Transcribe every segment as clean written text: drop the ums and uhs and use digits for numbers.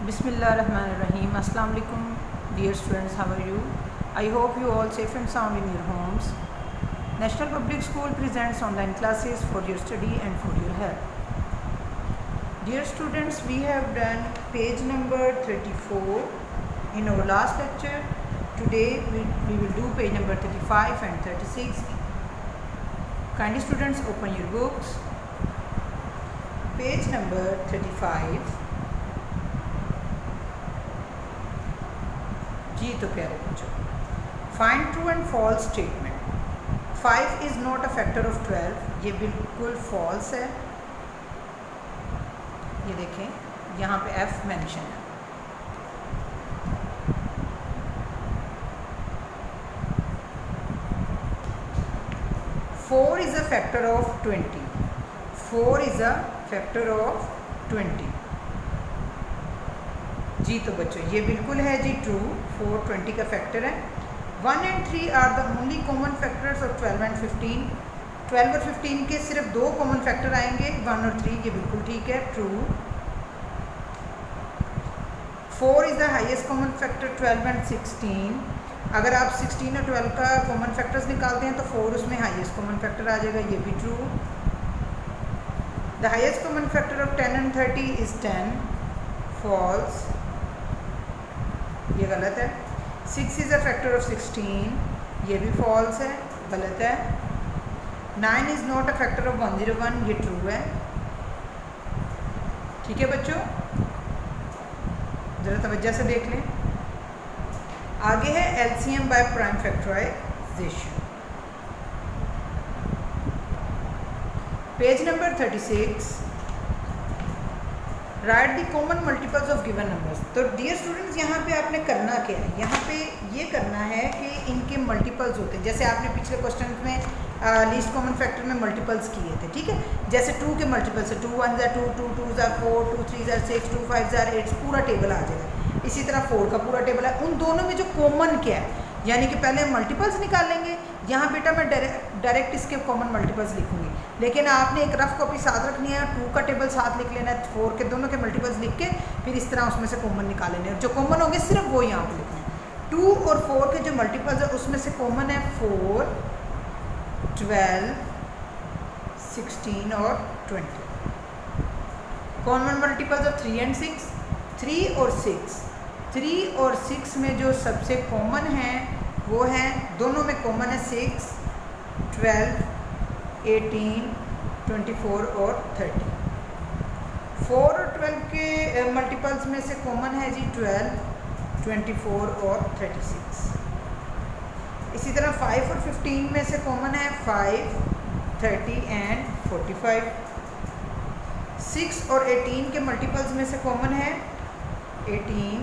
Bismillahirrahmanirrahim. Assalamu alaikum, dear students. How are you? I hope you all safe and sound in your homes. National Public School presents online classes for your study and for your help. Dear students, we have done page number 34 in our last lecture. Today we will do page number 35 and 36. Kindly students, open your books. Page number 35. जी तो प्यारे बच्चों, find true and false statement. 5 is not a factor of 12, ये बिल्कुल false है. ये देखें यहाँ पे F मेंशन है. Four is a factor of 20. 4 is a factor of 20. जी तो बच्चों ये बिल्कुल है जी ट्रू. 4 20 का फैक्टर है. 1 and 3 are the only common factors of 12 and 15. 12 और 15 के सिर्फ 2 कॉमन फैक्टर आएंगे, 1 और 3. ये बिल्कुल ठीक है, true. 4 is the highest common factor 12 and 16. अगर आप 16 और 12 का कॉमन फैक्टर्स निकालते हैं तो 4 उसमें हाईएस्ट कॉमन फैक्टर आ जाएगा. ये भी true. The highest common factor of 10 and 30 is 10. False. ये गलत है. 6 इज़ अ फैक्टर ऑफ 16. ये भी फॉल्स है, गलत है. 9 is not a factor of 101. ये ट्रू है. ठीक है बच्चों, ज़रा तवज्जो से देख लें. आगे है LCM by prime factorization. Page number 36. Write the common multiples of given numbers. तो डियर स्टूडेंट्स यहाँ पे आपने करना क्या है, यहाँ पे ये करना है कि इनके मल्टीपल्स होते हैं. जैसे आपने पिछले क्वेश्चन में लीस्ट कॉमन फैक्टर में मल्टीपल्स किए थे, ठीक है. जैसे 2 के मल्टीपल्स है 2 1 2 2 2 4 2 3 6 2 5 8, पूरा टेबल आ जाएगा. इसी तरह 4 का पूरा टेबल है. उन दोनों में जो कॉमन क्या है, यानी कि पहले हम मल्टीपल्स निकाल लेंगे. यहाँ बेटा मैं डायरेक्ट इसके कॉमन मल्टीपल्स लिखूंगी, लेकिन आपने एक रफ कॉपी साथ रखनी है. 2 का टेबल साथ लिख लेना है, 4 के दोनों के मल्टीपल्स लिख के फिर इस तरह उसमें से कॉमन निकाल लेने हैं. जो कॉमन होंगे सिर्फ वो यहाँ पे लिखना है. 2 और 4 के जो मल्टीपल्स है उसमें से कॉमन है 4 12 16 और 20. Common multiples of 3 and 6. 3 और 6. 3 और 6 में जो सबसे कॉमन है वो है, दोनों में कॉमन है 6 12 18 24 और 30. 4 और 12 के मल्टीपल्स में से कॉमन है जी 12 24 और 36. इसी तरह 5 और 15 में से कॉमन है 5 30 एंड 45. 6 और 18 के मल्टीपल्स में से कॉमन है 18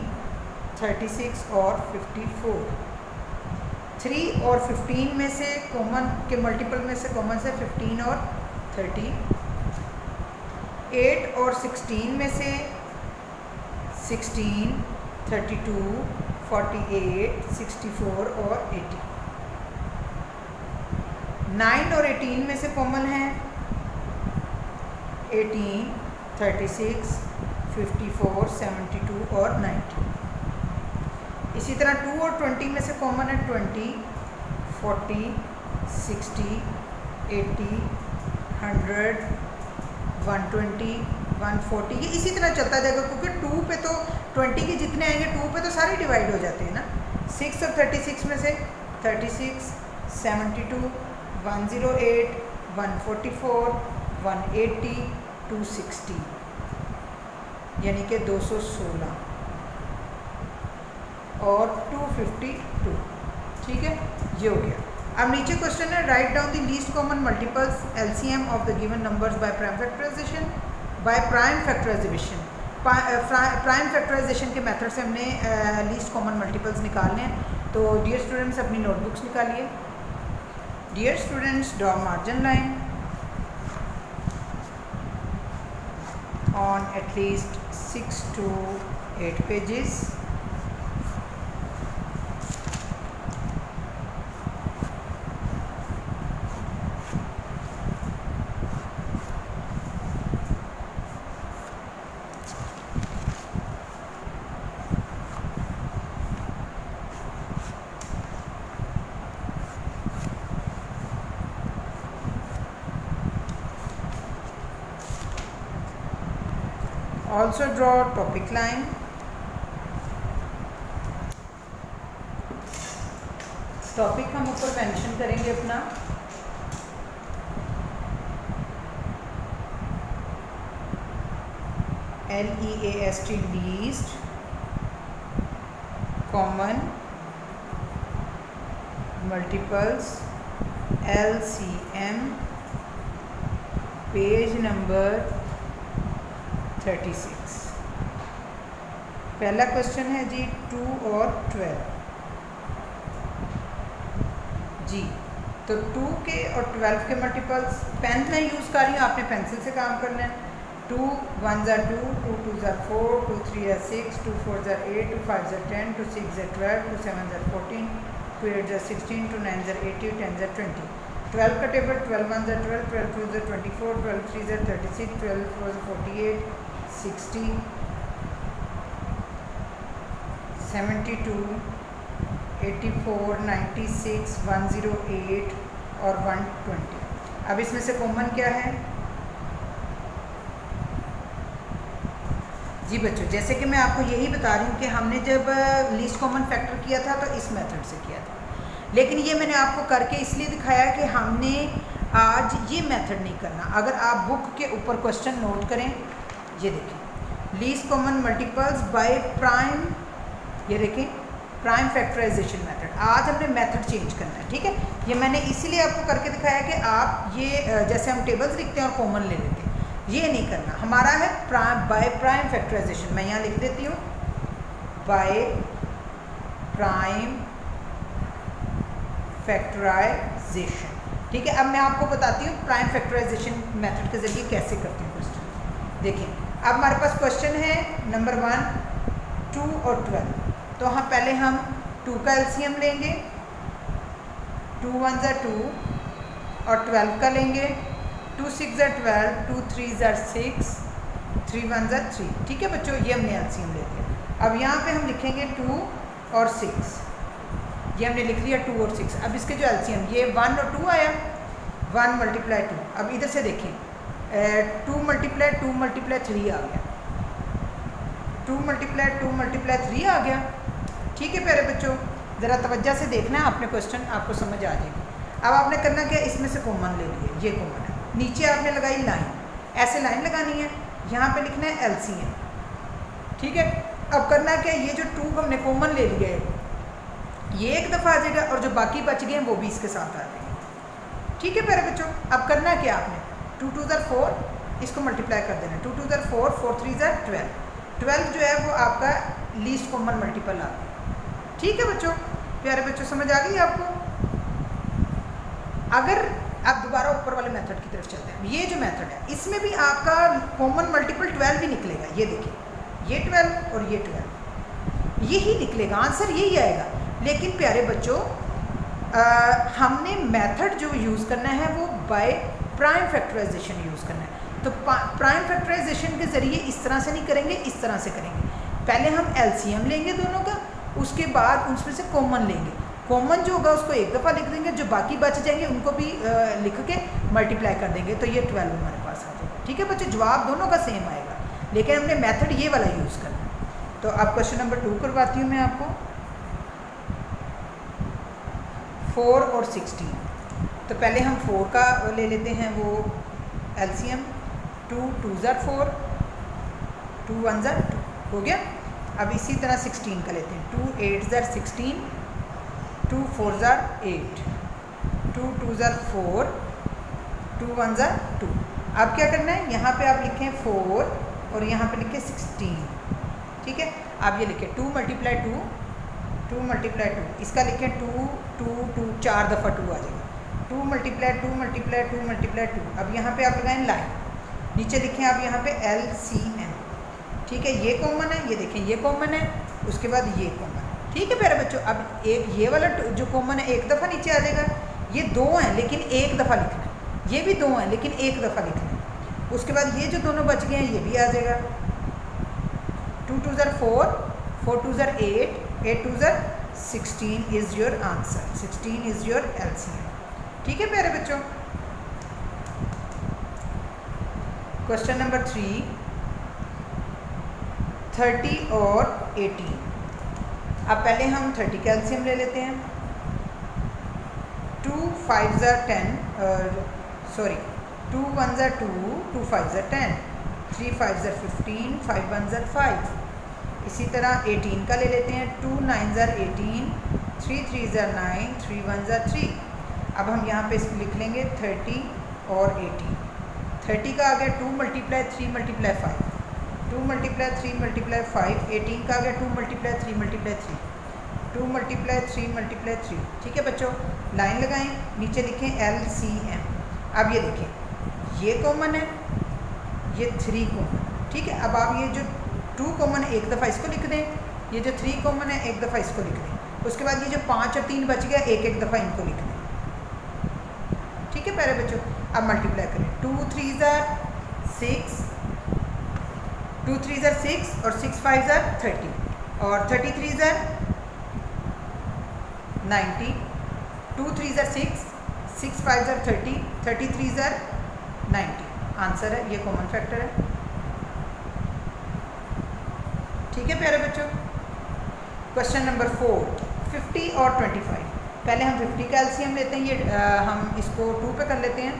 36 और 54. 3 और 15 में से कॉमन के मल्टीपल में से कॉमन से 15 और 30. 8 और 16 में से 16 32 48 64 और 80. 9 और 18 में से कॉमन है 18 36 54 72 और 90. इसी तरह 2 और 20 में से कॉमन है 20 40 60 80 100 120 140. ये इसी तरह चलता जाएगा, क्योंकि 2 पे तो 20 के जितने आएंगे 2 पे तो सारे डिवाइड हो जाते हैं ना. 6 और 36 में से 36 72 108 144 180 260, यानी कि 216 और 252. ठीक है, ये हो गया. अब नीचे क्वेश्चन है, write down the least common multiples LCM of the given numbers by prime factorization. By prime factorization, prime factorization के मेथड से हमने लीस्ट कॉमन मल्टीपल्स निकालने हैं. तो डियर स्टूडेंट्स अपनी नोटबुक्स निकालिए. Dear students, draw margin line on at least 6 to 8 pages. Also draw topic line, topic हम ऊपर मेंशन करेंगे अपना, LEAST least common multiples LCM, page number 36। पहला क्वेश्चन है जी 2 और 12 जी। तो 2 के और 12 के मल्टीपल्स पेन में यूज़ कर रही हूँ, आपने पेंसिल से काम करना है। 2 1 ज़ा 2, 2 2 ज़ा 4, 2 3 ज़ा 6, 2 4 ज़ा 8, 2 5 ज़ा 10, 2 6 ज़ा 12, 2 7 ज़ा 14, 2 8 ज़ा 16, 2 9 ज़ा 18, 10 ज़ा 20। 12 का टेबल 12 1 ज़ा 12, 12 2 ज़ा 24, 12 3 ज़ा 36, 12 4 ज़ा 48, 60, 72, 84, 96, 108 और 120। अब इसमें से कॉमन क्या है जी बच्चों? जैसे कि मैं आपको यही बता रही हूँ कि हमने जब लीस्ट कॉमन फैक्टर किया था तो इस मेथड से किया था, लेकिन ये मैंने आपको करके इसलिए दिखाया कि हमने आज ये मेथड नहीं करना। अगर आप बुक के ऊपर क्वेश्चन नोट करें, ये देखें, least common multiples by prime, ये देखें प्राइम फैक्टराइजेशन मेथड। आज हमने मेथड चेंज करना है, ठीक है। ये मैंने इसीलिए आपको करके दिखाया कि आप ये जैसे हम टेबल्स लिखते हैं और कॉमन ले लेते हैं, ये नहीं करना। हमारा है बाय प्राइम फैक्टराइजेशन। मैं यहाँ लिख देती हूँ बाय प्राइम फैक्टराइजेशन, ठीक है। अब मैं आपको बताती हूँ प्राइम फैक्टराइजेशन मेथड के जरिए कैसे करते हैं क्वेश्चन। देखिए अब हमारे पास क्वेश्चन है नंबर 1, 2 और 12। तो हम पहले हम 2 का एलसीएम लेंगे, 2 1 ज़ा 2 और 12 का लेंगे, 2 6 ज़ा 12, 2 3 ज़ा 6, 3 1 ज़ा 3, ठीक है बच्चों। ये हमने एलसीएम ले लिया। अब यहाँ पे हम लिखेंगे 2 और 6, ये हमने लिख लिया 2 और 6। अब इसके जो एलसीएम, ये 1 और 2 आया, 1 मल्टीप्लाई 2। अब इधर से देखें 2 मल्टीप्लाई 2 मल्टीप्लाई 3 आ गया, 2 मल्टीप्लाई 2 मल्टीप्लाई 3 आ गया, ठीक है प्यारे बच्चों। ज़रा तवज्जो से देखना है आपने क्वेश्चन, आपको समझ आ जाएगी। अब आपने करना क्या, इसमें से कॉमन ले लिए, ये कॉमन है। नीचे आपने लगाई लाइन, ऐसे लाइन लगानी है, यहाँ पे लिखना है एलसीएम, ठीक है। अब करना क्या, ये जो 2 हमने कॉमन ले लिया है ये एक दफ़ा आ जाएगा और जो बाकी बच गए हैं वो भी इसके साथ आ जाएंगे, ठीक है प्यारे बच्चों। अब करना क्या आपने, 2 2 ज़ा 4, इसको मल्टीप्लाई कर देना, 2 2 ज़ा 4, 4 3 ज़ा 12, 12 जो है वो आपका लीस्ट कॉमन मल्टीपल आ गया, ठीक है बच्चों। प्यारे बच्चों समझ आ गई आपको? अगर आप दोबारा ऊपर वाले मेथड की तरफ चलते हैं, ये जो मेथड है इसमें भी आपका कॉमन मल्टीपल 12 भी निकलेगा। ये देखिए ये 12 और ये 12 यही निकलेगा, आंसर यही आएगा। लेकिन प्यारे बच्चों हमने मेथड जो यूज़ करना है वो बाय प्राइम फैक्टराइजेशन यूज़ करना है। तो प्राइम फैक्टराइजेशन के ज़रिए इस तरह से नहीं करेंगे, इस तरह से करेंगे। पहले हम एलसीएम लेंगे दोनों का, उसके बाद उसमें से कॉमन लेंगे, कॉमन जो होगा उसको एक दफ़ा लिख देंगे, जो बाकी बच जाएंगे उनको भी लिख के मल्टीप्लाई कर देंगे, तो ये 12 हमारे पास आ जाएगा, ठीक है बच्चों। जवाब दोनों का सेम आएगा, लेकिन हमने मेथड ये वाला यूज़ करना है। तो अब क्वेश्चन नंबर 2 करवाती हूँ मैं आपको, 4 और 16। तो पहले हम 4 का ले लेते हैं वो एलसीएम, 2 2 ज़ा 4, 2 1 ज़ा 2 हो गया। अब इसी तरह 16 का लेते हैं, 2 8 ज़ा 16, 2 4 ज़ा 8, 2 2 ज़ा 4, 2 1 ज़ा 2। अब क्या करना है, यहाँ पे आप लिखें 4 और यहाँ पे लिखें 16, ठीक है। आप ये लिखें 2 मल्टीप्लाई 2, 2 मल्टीप्लाई 2, इसका लिखें 2 2 2, 4 दफ़ा 2 आ जाएगा, 2 मल्टीप्लाई 2 मल्टीप्लाई 2 मल्टीप्लाई 2। अब यहाँ पे आप लगाएं लाइन, नीचे लिखें आप यहाँ पे LCM, ठीक है। ये कॉमन है, ये देखें ये कॉमन है, उसके बाद ये कॉमन है, ठीक है प्यारे बच्चों। अब एक ये वाला जो कॉमन है एक दफ़ा नीचे आ जाएगा, ये 2 हैं लेकिन एक दफ़ा लिखना है, ये भी 2 हैं लेकिन एक दफ़ा लिखना है। उसके बाद ये जो दोनों बच गए हैं ये भी आ जाएगा, 2 2 ज़ा 4, 4 2 ज़ा 8, 8 2 ज़ा 16 is your answer, 16 is your LCM, ठीक है प्यारे बच्चों। क्वेश्चन नंबर 3, 30 और 18। अब पहले हम 30 का एलसीएम ले लेते हैं। 2 5 10, सॉरी 2 1 2, 2 5 10, 3 5 15, 5 1 5। इसी तरह 18 का ले लेते हैं। 2 9 18, 3 3 9, 3 1 3। अब हम यहाँ पे इसको लिख लेंगे 30 और 18। 30 का आ गया 2 × 3 × 5, 2 × 3 × 5। 18 का आ गया 2 × 3 × 3, 2 × 3 × 3। ठीक है बच्चों, लाइन लगाएं, नीचे लिखें LCM। अब ये देखें, ये कॉमन है, ये 3 कॉमन। ठीक है, अब आप ये जो 2 कॉमन है एक दफ़ा इसको लिख दें, ये जो 3 कॉमन है एक दफ़ा इसको लिख दें। उसके बाद ये जो 5 और 3 बच गया एक एक दफ़ा इनको लिख दें। ठीक है प्यारे बच्चों, अब मल्टीप्लाई करें। 2 3 6, 2 3 6 और 6 5 30 और 33 90, 2 3 6, 6 5 30, 33 90। आंसर है, ये कॉमन फैक्टर है। ठीक है प्यारे बच्चों। क्वेश्चन नंबर 4, 50 और 25। पहले हम 50 का एलसीएम लेते हैं। ये हम इसको 2 पे कर लेते हैं।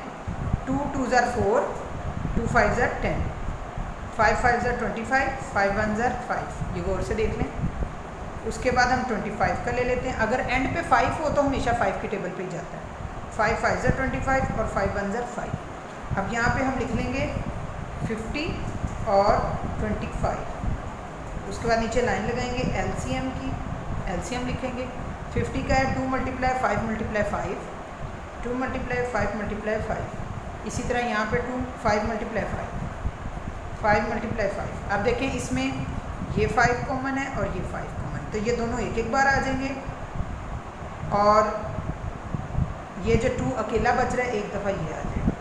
2 2 4, 2 5 10, 5 5 25, 5 1 5। ये गौर से देख लें। उसके बाद हम 25 का ले लेते हैं। अगर एंड पे 5 हो तो हमेशा 5 की टेबल पे ही जाता है। 5 5 25 और 5 1 5। अब यहाँ पे हम लिख लेंगे 50 और 25। उसके बाद नीचे लाइन लगाएंगे एलसीएम की, एलसीएम लिखेंगे। 50 का है 2 × 5 × 5, 2 × 5 × 5। इसी तरह यहाँ पे 2 5 × 5, 5 × 5। अब देखें इसमें ये 5 कॉमन है और ये 5 कॉमन, तो ये दोनों एक एक बार आ जाएंगे। और ये जो 2 अकेला बच रहा है एक दफ़ा ये आ जाएगा।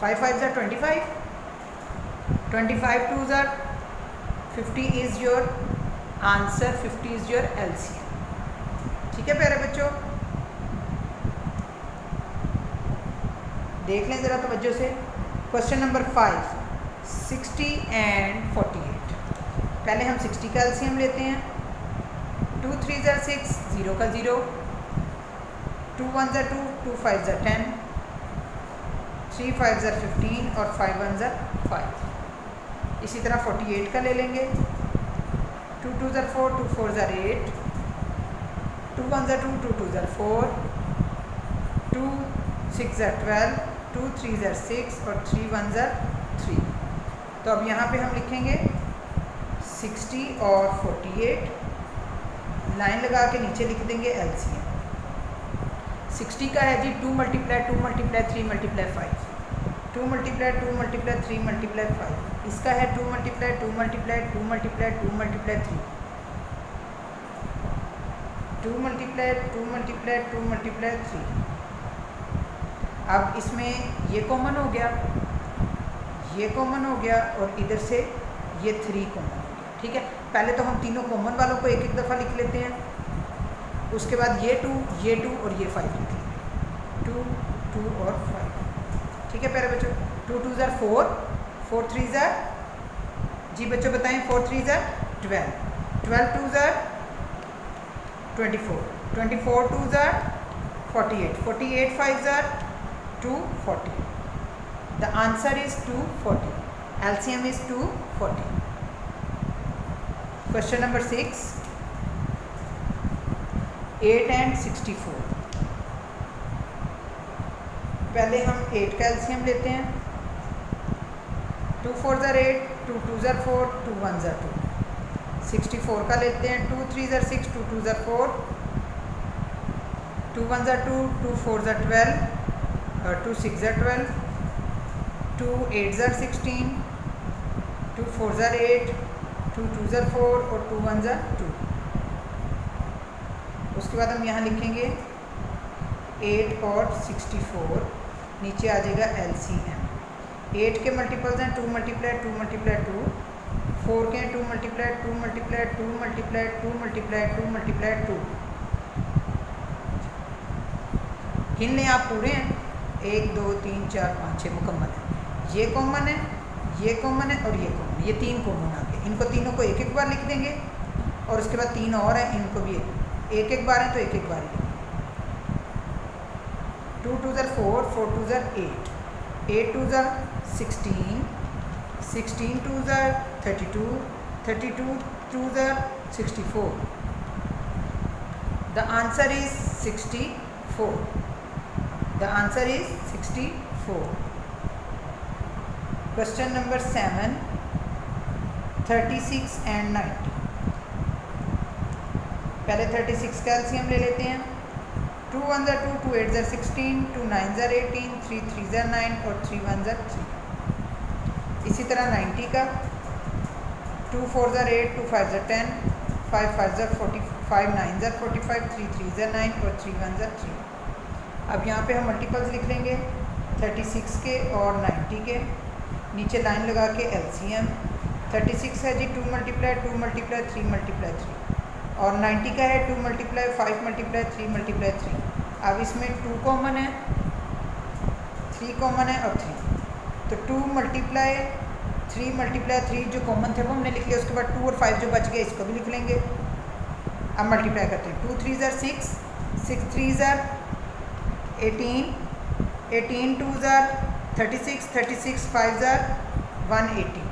5 5 25, 25 2 50 is your answer. 50 is your LCM. ठीक है प्यारे बच्चों, देख लें ज़रा तवज्जो से। Question number 5, 60 and 48। पहले हम 60 का एलसीएम लेते हैं। 2 3 6, 0 का 0, 2 1 2, 2 5 10, 3 5 15 और 5 1 5। इसी तरह 48 का ले लेंगे। 2 2 4, 2 4 8, 2 1 2, 2 2 4, 2 6 12, 2 3 6 और 3 1 3। तो अब यहाँ पे हम लिखेंगे 60 और 48, लाइन लगा के नीचे लिख देंगे एलसीएम। 60 का है जी 2 × 2 × 3 × 5, 2 × 2 × 3 × 5। इसका है 2 × 2 × 2 × 2 × 3, 2 × 2 × 2 × 2 × 3। अब इसमें ये कॉमन हो गया, ये कॉमन हो गया और इधर से ये 3 कॉमन हो गया। ठीक है, पहले तो हम तीनों कॉमन वालों को एक एक दफ़ा लिख लेते हैं। उसके बाद ये 2 और ये 5 लिख लेंगे। 2 2 और 5। ठीक है प्यारे बच्चों। 2 2 4, 4 3 जी बच्चों बताएं। 4 3 12, 12 2 24, 24 2 48, 48 5 240। The answer is 240. LCM is 240. Question number 6, 8 and 64। पहले हम 8 का एलसीएम लेते हैं। 2 4 8, 2 2 4, 2 1 2। 64 का लेते हैं। 2 3 6, 2 2 4, 2 1 2, 2 4 12 और 2 6 12, 2 8 16, 2 4 8, 2 2 4 और 2 1 2। उसके बाद हम यहाँ लिखेंगे 8 और 64, नीचे आ जाएगा LCM। 8 के मल्टीपल्स हैं 2 × 2 × 2 × 2, 4 के 2 × 2 × 2 × 2 × 2 × 2। गिन लें आप पूरे हैं। 1 2 3 4 5 6 मुकम्मल है। ये कॉमन है, ये कॉमन है और ये कॉमन। है, ये 3 कॉमन आ गए। इनको तीनों को एक एक बार लिख देंगे और उसके बाद 3 और हैं, इनको भी एक एक बार है तो एक एक बार ही। 2 2 ज़र 4, 4 2 ज़र 8, 8 2 ज़र 16, 16 2 ज़र 32, 32 2 ज़र 64। The answer is 64. The answer is 64. Question number 7, 36 and 90. पहले 36 का एलसीएम ले लेते हैं। 2 1 ज़र 2, 2 8 ज़र 16, 2 9 ज़र 18, 3 3 ज़र 9 और 3 1 ज़र 3। इसी तरह 90 का 2 4 ज़र 8, 2 5 ज़र 10, 5 5 ज़र 40, 5 9 ज़र 45, 3 3 ज़र 9 और 3 1 ज़र 3। अब यहाँ पे हम मल्टीपल्स लिख लेंगे 36 के और 90 के। नीचे लाइन लगा के एलसीएम 36 है जी 2 मल्टीप्लाई 2 मल्टीप्लाई 3 मल्टीप्लाई 3 और 90 का है 2 मल्टीप्लाई 5 मल्टीप्लाई 3 मल्टीप्लाई 3। अब इसमें 2 कॉमन है, 3 कॉमन है और 3, तो 2 मल्टीप्लाई 3 मल्टीप्लाई 3 जो कॉमन थे वो हमने लिख लिया। उसके बाद 2 और 5 जो बच गए इसको भी लिख लेंगे। अब मल्टीप्लाई करते हैं 2 3 ज़र 6, 6 3 ज़र 18, 18 2 ज़र 36, 36 5 ज़र 180।